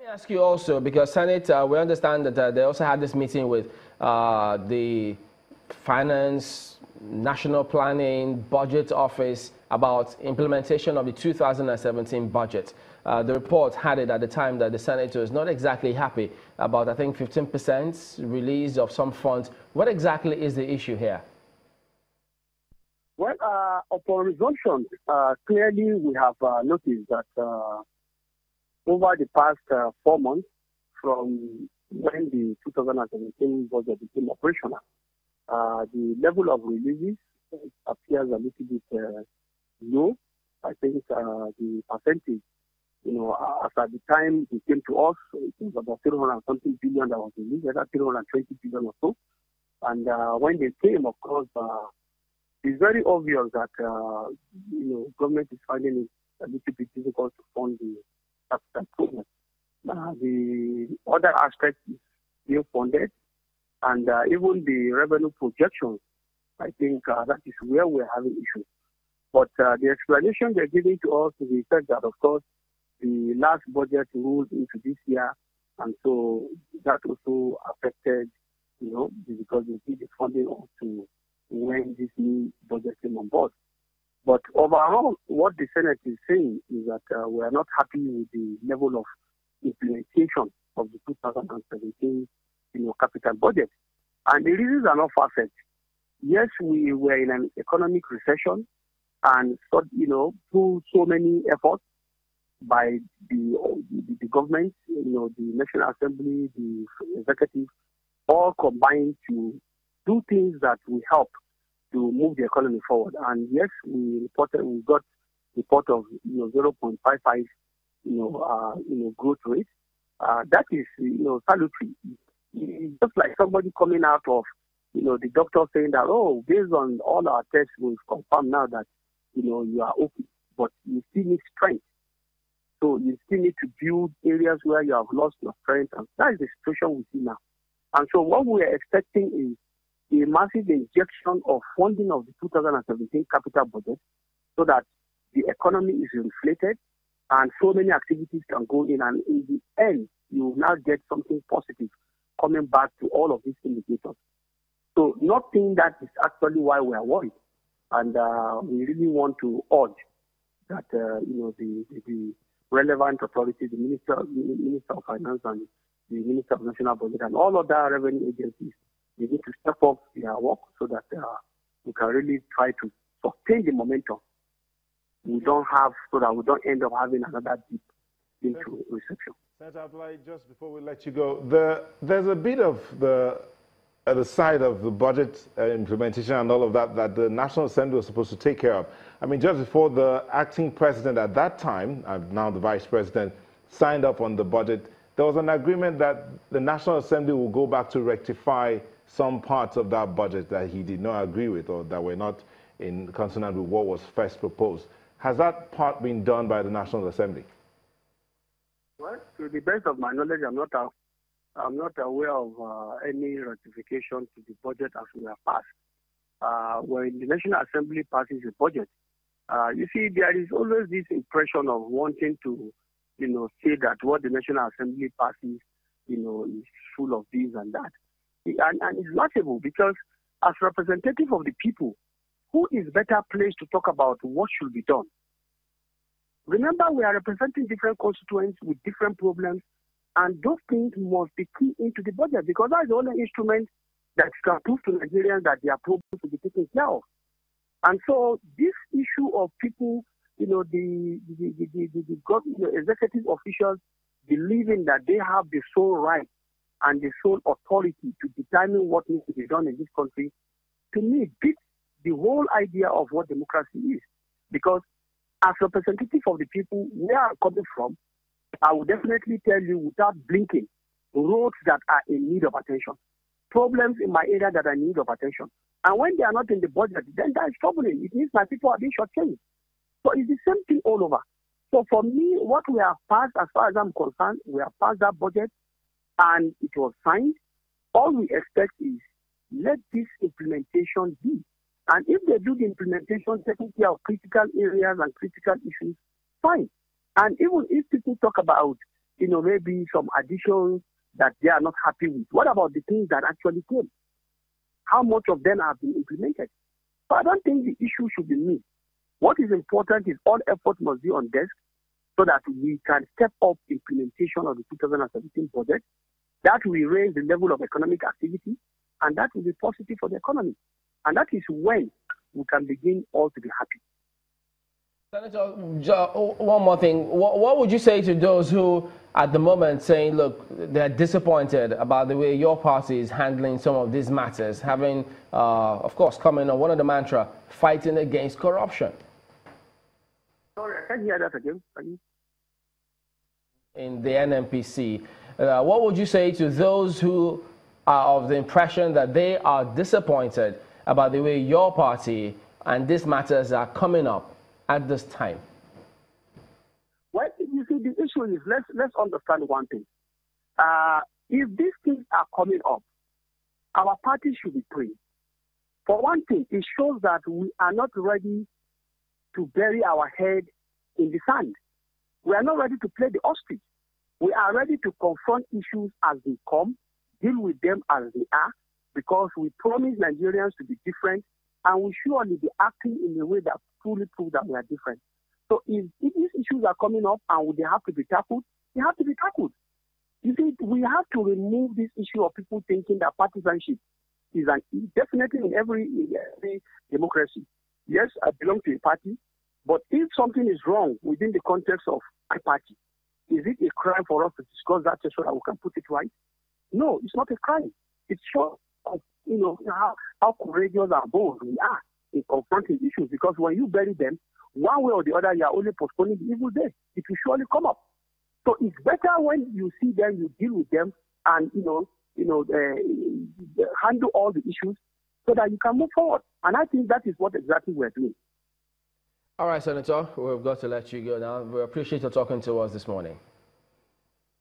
me ask you also, because Senate, we understand that they also had this meeting with the Finance, National Planning, Budget Office about implementation of the 2017 budget. The report had it at the time that the Senate was not exactly happy about, I think, 15% release of some funds. What exactly is the issue here? Well, upon resumption, clearly we have noticed that over the past 4 months, from when the 2017 budget became operational, the level of releases appears a little bit low. I think the percentage, as at the time it came to us, it was about 300 something billion that was released, about 320 billion or so. And when they came, of course, it's very obvious that government is finding it a little bit difficult to fund the capital program. The other aspect is being funded, and even the revenue projections, I think that is where we're having issues. But the explanation they're giving to us is the fact that, of course, the last budget rolled into this year, and so that also affected, because they did the funding to when this new budget came on board. But overall, what the Senate is saying is that we are not happy with the level of implementation of the 2017 capital budget. And the reasons are not far-fetched. Yes, we were in an economic recession, and through so many efforts by the government, the National Assembly, the executive, all combined to do things that will help to move the economy forward. And yes, we got report of 0.55 growth rate. That is salutary. It's just like somebody coming out of the doctor saying that, oh, based on all our tests, we've confirmed now that you are okay, but you still need strength. So you still need to build areas where you have lost your strength, and that is the situation we see now. And so what we are expecting is a massive injection of funding of the 2017 capital budget so that the economy is inflated and so many activities can go in, and in the end, you will now get something positive coming back to all of these indicators. So nothing that is actually why we are worried. And we really want to urge that, the relevant authorities, the Minister of Finance and the Minister of National Budget and all other revenue agencies, they need to step up their work so that we can really try to sustain the momentum so that we don't end up having another dip into recession. Senator Abdullahi, just before we let you go, there's a bit of the side of the budget implementation and all of that the National Assembly was supposed to take care of. I mean, just before the acting president at that time, and now the vice president, signed up on the budget, there was an agreement that the National Assembly will go back to rectify some parts of that budget that he did not agree with or that were not in consonant with what was first proposed. Has that part been done by the National Assembly? Well, to the best of my knowledge, I'm not aware of any ratification to the budget as we have passed. When the National Assembly passes a budget, you see, there is always this impression of wanting to, say that what the National Assembly passes, is full of this and that. And it's laughable because as representative of the people, who is better placed to talk about what should be done? Remember, we are representing different constituents with different problems, and those things must be key into the budget because that's the only instrument that can prove to Nigerians that their problems will be taken care of. And so this issue of people, the executive officials believing that they have the sole right and the sole authority to determine what needs to be done in this country, to me, beats the whole idea of what democracy is. Because as representative of the people, where I'm coming from, I will definitely tell you without blinking, roads that are in need of attention, problems in my area that are in need of attention. And when they are not in the budget, then that is troubling. It means my people are being shortchanged. So it's the same thing all over. So for me, what we have passed, as far as I'm concerned, we have passed that budget and it was signed. All we expect is let this implementation be. And if they do the implementation, taking care of critical areas and critical issues, fine. And even if people talk about, maybe some additions that they are not happy with? What about the things that actually came? How much of them have been implemented? So I don't think the issue should be missed. What is important is all effort must be on desk so that we can step up implementation of the 2017 budget. That will raise the level of economic activity, and that will be positive for the economy. And that is when we can begin all to be happy. Senator, one more thing. What would you say to those who, at the moment, saying, look, they're disappointed about the way your party is handling some of these matters, having, of course, coming on one of the mantra, fighting against corruption? Sorry, I can't hear that again. In the NNPC, what would you say to those who are of the impression that they are disappointed about the way your party and these matters are coming up at this time? Well, you see, the issue is, let's understand one thing. If these things are coming up, our party should be praying. For one thing, it shows that we are not ready to bury our head in the sand. We are not ready to play the ostrich. We are ready to confront issues as they come, deal with them as they are, because we promise Nigerians to be different, and we surely be acting in a way that truly proves that we are different. So if these issues are coming up and they have to be tackled, they have to be tackled. You see, we have to remove this issue of people thinking that partisanship is definitely in every democracy. Yes, I belong to a party, but if something is wrong within the context of my party, is it a crime for us to discuss that so that we can put it right? No, it's not a crime. It shows how courageous and bold we are in confronting issues, because when you bury them, one way or the other, you are only postponing the evil day. It will surely come up. So it's better when you see them, you deal with them, and handle all the issues so that you can move forward. And I think that is what exactly we're doing. All right, Senator, we've got to let you go now. We appreciate you talking to us this morning.